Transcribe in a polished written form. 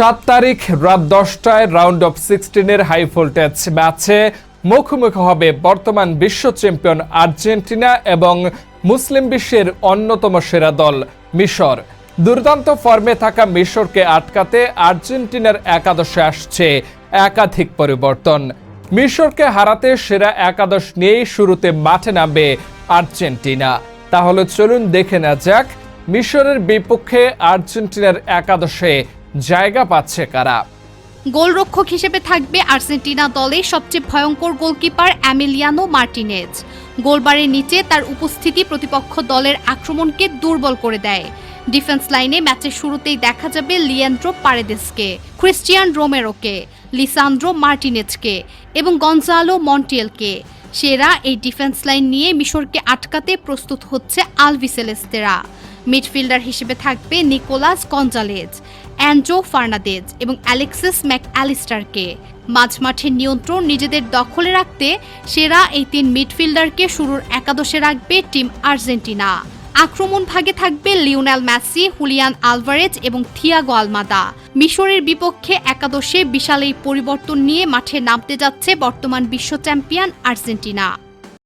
7 তারিখ রাত 10টায় round of 16-এর high voltage ম্যাচে মুখোমুখি হবে বর্তমান বিশ্ব চ্যাম্পিয়ন আর্জেন্টিনা এবং মুসলিম বিশ্বের অন্যতম সেরা দল মিশর। দুর্দান্ত ফর্মে থাকা মিশরকে আটকাতে আর্জেন্টিনার একাদশে আসছে একাধিক পরিবর্তন। মিশরকে হারাতে সেরা একাদশ নিয়েই শুরুতে মাঠে নামবে আর্জেন্টিনা। তাহলে চলুন দেখে নেওয়া যাক মিশরের বিপক্ষে আর্জেন্টিনার একাদশে জায়গা পাচ্ছে কারা। গোলরক্ষক হিসেবে থাকবে আর্জেন্টিনা দলের সবচেয়ে ভয়ঙ্কর গোলকিপার এমিলিয়ানো মার্টিনেজ। গোলবারের নিচে তার উপস্থিতি প্রতিপক্ষ দলের আক্রমণকে দুর্বল করে দেয়। ডিফেন্স লাইনে ম্যাচের শুরুতেই দেখা যাবে লিয়ান্দ্রো পারেদেসকে, ক্রিস্টিয়ান রোমেরোকে, লিসান্দ্রো মার্টিনেজকে এবং গনজালো মন্টিয়েলকে। সেরা এই ডিফেন্স লাইন নিয়ে মিশরকে আটকাতে প্রস্তুত হচ্ছে আলবিসেলেস্তেরা। মিডফিল্ডার হিসেবে থাকবে নিকোলাস গঞ্জালেজ, অ্যানজো ফার্নান্দেজ এবং অ্যালেক্সিস ম্যাকঅ্যালিস্টারকে। মাঝমাঠের নিয়ন্ত্রণ নিজেদের দখলে রাখতে সেরা এই 3 মিডফিল্ডারকে শুরুর একাদশে রাখবে টিম আর্জেন্টিনা। আক্রমণ ভাগে থাকবে লিওনেল মেসি, হুলিয়ান আলভারেজ এবং থিয়াগো আলমাদা। মিশরের বিপক্ষে একাদশে বিশাল এই পরিবর্তন নিয়ে মাঠে নামতে যাচ্ছে বর্তমান বিশ্ব চ্যাম্পিয়ন আর্জেন্টিনা।